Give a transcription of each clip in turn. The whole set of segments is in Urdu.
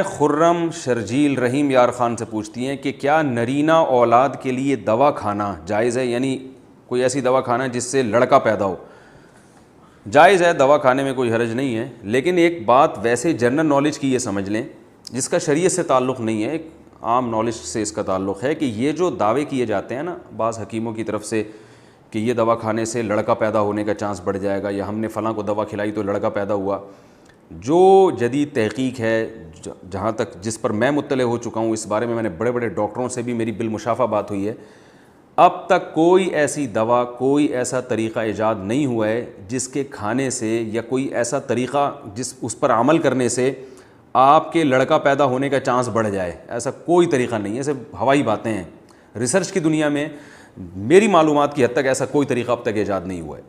خرم شرجیل رحیم یار خان سے پوچھتی ہیں کہ کیا نرینہ اولاد کے لیے دوا کھانا جائز ہے، یعنی کوئی ایسی دوا کھانا جس سے لڑکا پیدا ہو؟ جائز ہے، دوا کھانے میں کوئی حرج نہیں ہے، لیکن ایک بات ویسے جنرل نالج کی یہ سمجھ لیں جس کا شریعت سے تعلق نہیں ہے، ایک عام نالج سے اس کا تعلق ہے، کہ یہ جو دعوے کیے جاتے ہیں نا بعض حکیموں کی طرف سے کہ یہ دوا کھانے سے لڑکا پیدا ہونے کا چانس بڑھ جائے گا، یا ہم نے فلاں کو دوا کھلائی تو لڑکا پیدا ہوا، جو جدید تحقیق ہے جہاں تک جس پر میں مطلع ہو چکا ہوں، اس بارے میں نے بڑے بڑے ڈاکٹروں سے بھی میری بالمشافہ بات ہوئی ہے، اب تک کوئی ایسی دوا، کوئی ایسا طریقہ ایجاد نہیں ہوا ہے جس کے کھانے سے یا کوئی ایسا طریقہ اس پر عمل کرنے سے آپ کے لڑکا پیدا ہونے کا چانس بڑھ جائے، ایسا کوئی طریقہ نہیں ہے، صرف ہوائی باتیں ہیں۔ ریسرچ کی دنیا میں میری معلومات کی حد تک ایسا کوئی طریقہ اب تک ایجاد نہیں ہوا ہے۔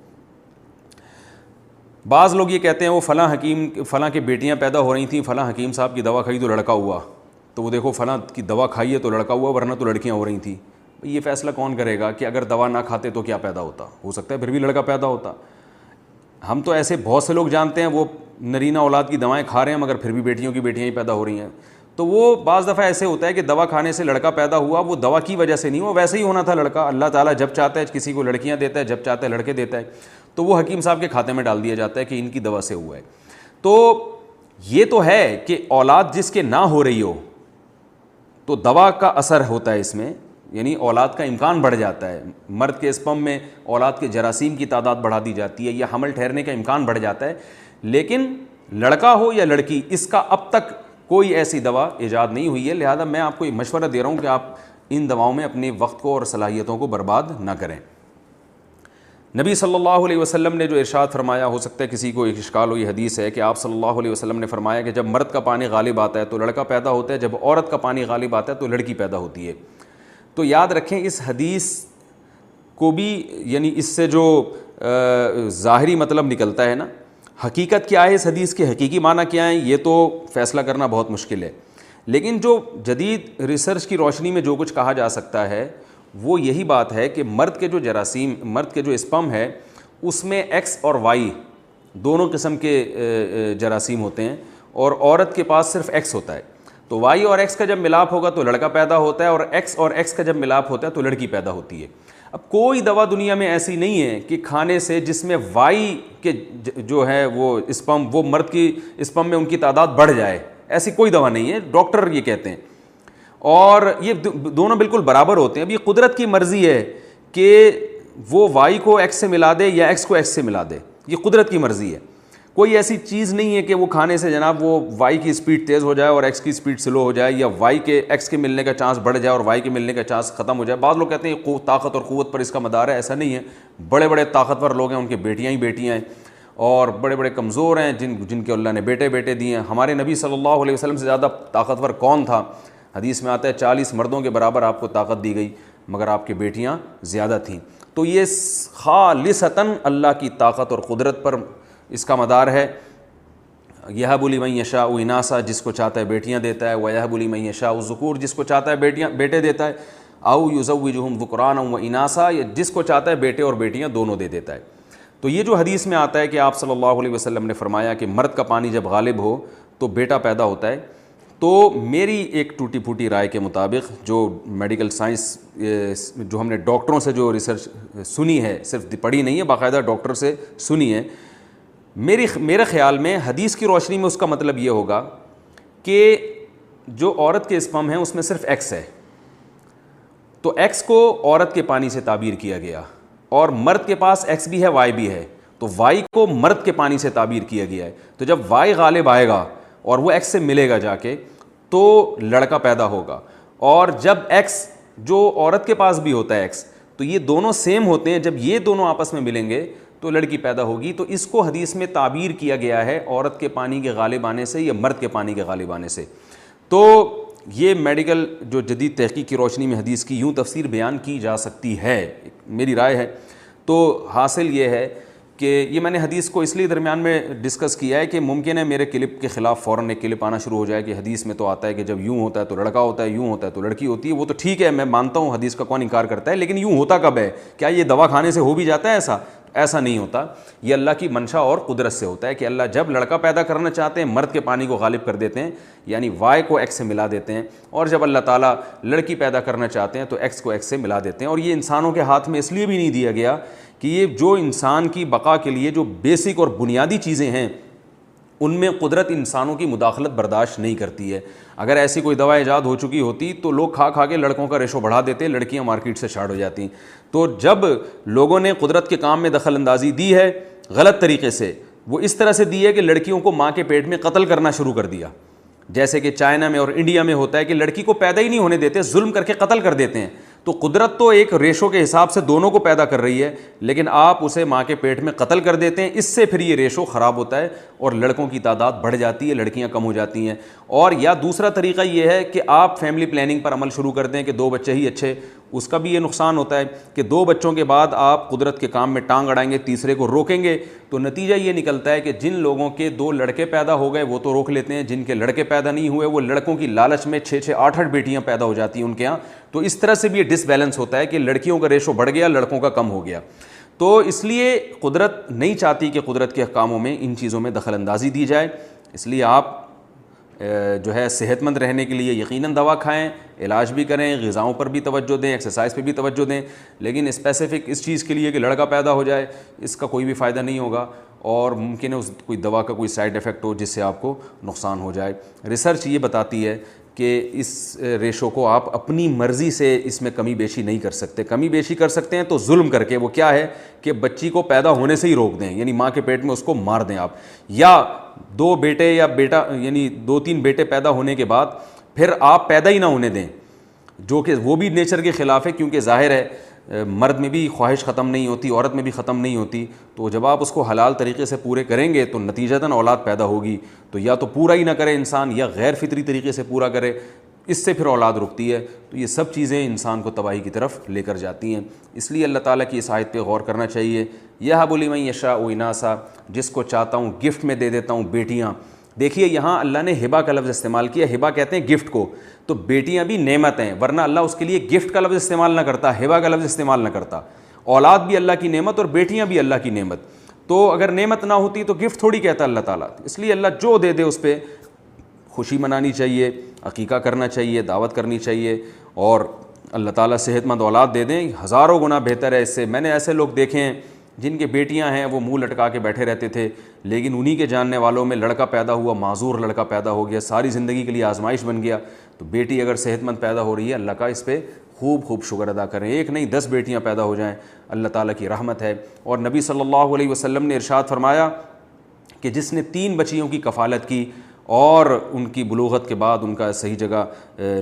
بعض لوگ یہ کہتے ہیں وہ فلاں کی بیٹیاں پیدا ہو رہی تھیں، فلاں حکیم صاحب کی دوا کھائی تو لڑکا ہوا، تو وہ دیکھو فلاں کی دوا کھائی ہے تو لڑکا ہوا، ورنہ تو لڑکیاں ہو رہی تھیں۔ یہ فیصلہ کون کرے گا کہ اگر دوا نہ کھاتے تو کیا پیدا ہوتا؟ ہو سکتا ہے پھر بھی لڑکا پیدا ہوتا۔ ہم تو ایسے بہت سے لوگ جانتے ہیں وہ نرینہ اولاد کی دوائیں کھا رہے ہیں مگر پھر بھی بیٹیوں کی بیٹیاں ہی پیدا ہو رہی ہیں۔ تو وہ بعض دفعہ ایسے ہوتا ہے کہ دوا کھانے سے لڑکا پیدا ہوا، وہ دوا کی وجہ سے نہیں، وہ ویسے ہی ہونا تھا لڑکا۔ اللہ تعالیٰ جب چاہتا ہے کسی کو لڑکیاں دیتا ہے، جب چاہتا ہے لڑکے دیتا ہے، تو وہ حکیم صاحب کے کھاتے میں ڈال دیا جاتا ہے کہ ان کی دوا سے ہوا ہے۔ تو یہ تو ہے کہ اولاد جس کے نہ ہو رہی ہو تو دوا کا اثر ہوتا ہے اس میں، یعنی اولاد کا امکان بڑھ جاتا ہے، مرد کے اسپم میں اولاد کے جراثیم کی تعداد بڑھا دی جاتی ہے، یا حمل ٹھہرنے کا امکان بڑھ جاتا ہے۔ لیکن لڑکا ہو یا لڑکی، اس کا اب تک کوئی ایسی دوا ایجاد نہیں ہوئی ہے، لہذا میں آپ کو یہ مشورہ دے رہا ہوں کہ آپ ان دواؤں میں اپنے وقت کو اور صلاحیتوں کو برباد نہ کریں۔ نبی صلی اللہ علیہ وسلم نے جو ارشاد فرمایا، ہو سکتا ہے کسی کو ایک اشکال ہو، یہ حدیث ہے کہ آپ صلی اللہ علیہ وسلم نے فرمایا کہ جب مرد کا پانی غالب آتا ہے تو لڑکا پیدا ہوتا ہے، جب عورت کا پانی غالب آتا ہے تو لڑکی پیدا ہوتی ہے۔ تو یاد رکھیں اس حدیث کو بھی، یعنی اس سے جو ظاہری مطلب نکلتا ہے نا، حقیقت کیا ہے اس حدیث کے، حقیقی معنی کیا ہے، یہ تو فیصلہ کرنا بہت مشکل ہے۔ لیکن جو جدید ریسرچ کی روشنی میں جو کچھ کہا جا سکتا ہے وہ یہی بات ہے کہ مرد کے جو جراثیم، مرد کے جو اسپم ہے اس میں ایکس اور وائی دونوں قسم کے جراثیم ہوتے ہیں، اور عورت کے پاس صرف ایکس ہوتا ہے۔ تو وائی اور ایکس کا جب ملاپ ہوگا تو لڑکا پیدا ہوتا ہے، اور ایکس اور ایکس کا جب ملاپ ہوتا ہے تو لڑکی پیدا ہوتی ہے۔ اب کوئی دوا دنیا میں ایسی نہیں ہے کہ کھانے سے جس میں وائی کے جو ہے وہ اسپم، وہ مرد کی اسپم میں ان کی تعداد بڑھ جائے، ایسی کوئی دوا نہیں ہے، ڈاکٹر یہ کہتے ہیں۔ اور یہ دونوں بالکل برابر ہوتے ہیں۔ اب یہ قدرت کی مرضی ہے کہ وہ وائی کو ایکس سے ملا دے یا ایکس کو ایکس سے ملا دے، یہ قدرت کی مرضی ہے۔ کوئی ایسی چیز نہیں ہے کہ وہ کھانے سے جناب وہ وائی کی اسپیڈ تیز ہو جائے اور ایکس کی اسپیڈ سلو ہو جائے، یا وائی کے ایکس کے ملنے کا چانس بڑھ جائے اور وائی کے ملنے کا چانس ختم ہو جائے۔ بعض لوگ کہتے ہیں طاقت اور قوت پر اس کا مدار ہے، ایسا نہیں ہے۔ بڑے بڑے طاقتور لوگ ہیں، ان کے بیٹیاں ہی بیٹیاں ہیں، اور بڑے بڑے کمزور ہیں جن کے اللہ نے بیٹے بیٹے دیے ہیں۔ ہمارے نبی صلی اللہ علیہ وسلم سے زیادہ طاقتور کون تھا؟ حدیث میں آتا ہے 40 مردوں کے برابر آپ کو طاقت دی گئی مگر آپ کی بیٹیاں زیادہ تھیں۔ تو یہ خالصتاً اللہ کی طاقت اور قدرت پر اس کا مدار ہے۔ یہب لمن یشاء اناثا، جس کو چاہتا ہے بیٹیاں دیتا ہے، ویہب لمن یشاء الذکور، جس کو چاہتا ہے بیٹے دیتا ہے، او یزوجہم ذکرانا واناثا، یا جس کو چاہتا ہے بیٹے اور بیٹیاں دونوں دے دیتا ہے۔ تو یہ جو حدیث میں آتا ہے کہ آپ صلی اللہ علیہ وسلم نے فرمایا کہ مرد کا پانی جب غالب ہو تو بیٹا پیدا ہوتا ہے، تو میری ایک ٹوٹی پھوٹی رائے کے مطابق، جو میڈیکل سائنس جو ہم نے ڈاکٹروں سے جو ریسرچ سنی ہے، صرف پڑھی نہیں ہے، باقاعدہ ڈاکٹر سے سنی ہے، میرے خیال میں حدیث کی روشنی میں اس کا مطلب یہ ہوگا کہ جو عورت کے اسپم ہیں اس میں صرف ایکس ہے، تو ایکس کو عورت کے پانی سے تعبیر کیا گیا، اور مرد کے پاس ایکس بھی ہے، وائی بھی ہے، تو وائی کو مرد کے پانی سے تعبیر کیا گیا ہے۔ تو جب وائی غالب آئے گا اور وہ ایکس سے ملے گا جا کے تو لڑکا پیدا ہوگا، اور جب ایکس جو عورت کے پاس بھی ہوتا ہے ایکس، تو یہ دونوں سیم ہوتے ہیں، جب یہ دونوں آپس میں ملیں گے تو لڑکی پیدا ہوگی۔ تو اس کو حدیث میں تعبیر کیا گیا ہے عورت کے پانی کے غالب آنے سے یا مرد کے پانی کے غالب آنے سے۔ تو یہ میڈیکل جو جدید تحقیق کی روشنی میں حدیث کی یوں تفسیر بیان کی جا سکتی ہے، میری رائے ہے۔ تو حاصل یہ ہے کہ یہ میں نے حدیث کو اس لیے درمیان میں ڈسکس کیا ہے کہ ممکن ہے میرے کلپ کے خلاف فوراً ایک کلپ آنا شروع ہو جائے کہ حدیث میں تو آتا ہے کہ جب یوں ہوتا ہے تو لڑکا ہوتا ہے، یوں ہوتا ہے تو لڑکی ہوتی ہے۔ وہ تو ٹھیک ہے، میں مانتا ہوں حدیث کا کون انکار کرتا ہے، لیکن یوں ہوتا کب ہے؟ کیا یہ دوا کھانے سے ہو بھی جاتا ہے ایسا؟ ایسا نہیں ہوتا. یہ اللہ کی منشا اور قدرت سے ہوتا ہے کہ اللہ جب لڑکا پیدا کرنا چاہتے ہیں مرد کے پانی کو غالب کر دیتے ہیں, یعنی وائی کو ایکس سے ملا دیتے ہیں, اور جب اللہ تعالیٰ لڑکی پیدا کرنا چاہتے ہیں تو ایکس کو ایکس سے ملا دیتے ہیں. اور یہ انسانوں کے ہاتھ میں اس لیے بھی نہیں دیا گیا کہ یہ جو انسان کی بقا کے لیے جو بیسک اور بنیادی چیزیں ہیں ان میں قدرت انسانوں کی مداخلت برداشت نہیں کرتی ہے. اگر ایسی کوئی دوا ایجاد ہو چکی ہوتی تو لوگ کھا کھا کے لڑکوں کا ریشو بڑھا دیتے, لڑکیاں مارکیٹ سے شارٹ ہو جاتی. تو جب لوگوں نے قدرت کے کام میں دخل اندازی دی ہے غلط طریقے سے, وہ اس طرح سے دی ہے کہ لڑکیوں کو ماں کے پیٹ میں قتل کرنا شروع کر دیا, جیسے کہ چائنا میں اور انڈیا میں ہوتا ہے کہ لڑکی کو پیدا ہی نہیں ہونے دیتے, ظلم کر کے قتل کر دیتے ہیں. تو قدرت تو ایک ریشو کے حساب سے دونوں کو پیدا کر رہی ہے, لیکن آپ اسے ماں کے پیٹ میں قتل کر دیتے ہیں. اس سے پھر یہ ریشو خراب ہوتا ہے اور لڑکوں کی تعداد بڑھ جاتی ہے, لڑکیاں کم ہو جاتی ہیں. اور یا دوسرا طریقہ یہ ہے کہ آپ فیملی پلاننگ پر عمل شروع کر دیں کہ 2 بچے ہی اچھے, اس کا بھی یہ نقصان ہوتا ہے کہ 2 بچوں کے بعد آپ قدرت کے کام میں ٹانگ اڑائیں گے, تیسرے کو روکیں گے, تو نتیجہ یہ نکلتا ہے کہ جن لوگوں کے 2 لڑکے پیدا ہو گئے وہ تو روک لیتے ہیں, جن کے لڑکے پیدا نہیں ہوئے وہ لڑکوں کی لالچ میں 6 8 بیٹیاں پیدا ہو جاتی ہیں ان کے ہاں. تو اس طرح سے بھی یہ ڈس بیلنس ہوتا ہے کہ لڑکیوں کا ریشو بڑھ گیا, لڑکوں کا کم ہو گیا. تو اس لیے قدرت نہیں چاہتی کہ قدرت کے احکاموں میں ان چیزوں میں دخل اندازی دی جائے. اس لیے آپ جو ہے صحت مند رہنے کے لیے یقیناً دوا کھائیں, علاج بھی کریں, غذاؤں پر بھی توجہ دیں, ایکسرسائز پہ بھی توجہ دیں, لیکن اسپیسیفک اس چیز کے لیے کہ لڑکا پیدا ہو جائے اس کا کوئی بھی فائدہ نہیں ہوگا, اور ممکن ہے اس کوئی دوا کا کوئی سائیڈ افیکٹ ہو جس سے آپ کو نقصان ہو جائے. ریسرچ یہ بتاتی ہے کہ اس ریشو کو آپ اپنی مرضی سے اس میں کمی بیشی نہیں کر سکتے. کمی بیشی کر سکتے ہیں تو ظلم کر کے, وہ کیا ہے کہ بچی کو پیدا ہونے سے ہی روک دیں, یعنی ماں کے پیٹ میں اس کو مار دیں آپ, یا 2 بیٹے یا بیٹا یعنی 2-3 بیٹے پیدا ہونے کے بعد پھر آپ پیدا ہی نہ ہونے دیں, جو کہ وہ بھی نیچر کے خلاف ہے, کیونکہ ظاہر ہے مرد میں بھی خواہش ختم نہیں ہوتی, عورت میں بھی ختم نہیں ہوتی. تو جب آپ اس کو حلال طریقے سے پورے کریں گے تو نتیجتاً اولاد پیدا ہوگی. تو یا تو پورا ہی نہ کرے انسان یا غیر فطری طریقے سے پورا کرے, اس سے پھر اولاد رکتی ہے. تو یہ سب چیزیں انسان کو تباہی کی طرف لے کر جاتی ہیں. اس لیے اللہ تعالیٰ کی اس آیت پہ غور کرنا چاہیے. یہب لمن یشاء اناثا, جس کو چاہتا ہوں گفٹ میں دے دیتا ہوں بیٹیاں. دیکھیے یہاں اللہ نے ہبا کا لفظ استعمال کیا, ہبا کہتے ہیں گفٹ کو, تو بیٹیاں بھی نعمت ہیں, ورنہ اللہ اس کے لیے گفٹ کا لفظ استعمال نہ کرتا, ہبا کا لفظ استعمال نہ کرتا. اولاد بھی اللہ کی نعمت اور بیٹیاں بھی اللہ کی نعمت. تو اگر نعمت نہ ہوتی تو گفٹ تھوڑی کہتا اللہ تعالیٰ. اس لیے اللہ جو دے دے اس پہ خوشی منانی چاہیے, عقیقہ کرنا چاہیے, دعوت کرنی چاہیے, اور اللہ تعالیٰ صحت مند اولاد دے دیں, ہزاروں گنا بہتر ہے اس سے. میں نے ایسے لوگ دیکھے ہیں جن کے بیٹیاں ہیں وہ منہ لٹکا کے بیٹھے رہتے تھے, لیکن انہی کے جاننے والوں میں لڑکا پیدا ہوا, معذور لڑکا پیدا ہو گیا, ساری زندگی کے لیے آزمائش بن گیا. تو بیٹی اگر صحت مند پیدا ہو رہی ہے اللہ کا اس پہ خوب شکر ادا کریں. 1 نہیں 10 بیٹیاں پیدا ہو جائیں, اللہ تعالیٰ کی رحمت ہے. اور نبی صلی اللہ علیہ وسلم نے ارشاد فرمایا کہ جس نے 3 بچیوں کی کفالت کی اور ان کی بلوغت کے بعد ان کا صحیح جگہ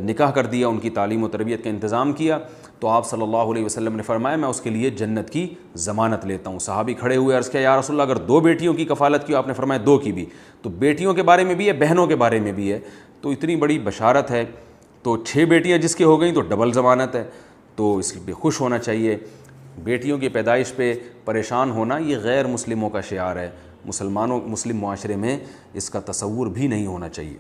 نکاح کر دیا, ان کی تعلیم و تربیت کا انتظام کیا, تو آپ صلی اللہ علیہ وسلم نے فرمایا میں اس کے لیے جنت کی ضمانت لیتا ہوں. صحابی کھڑے ہوئے, عرض کیا یا رسول اللہ اگر 2 بیٹیوں کی کفالت کی, آپ نے فرمایا 2 کی بھی. تو بیٹیوں کے بارے میں بھی ہے, بہنوں کے بارے میں بھی ہے. تو اتنی بڑی بشارت ہے. تو 6 بیٹیاں جس کی ہو گئیں تو ڈبل ضمانت ہے, تو اس پہ خوش ہونا چاہیے. بیٹیوں کی پیدائش پہ پریشان ہونا یہ غیر مسلموں کا شعار ہے. مسلم معاشرے میں اس کا تصور بھی نہیں ہونا چاہیے.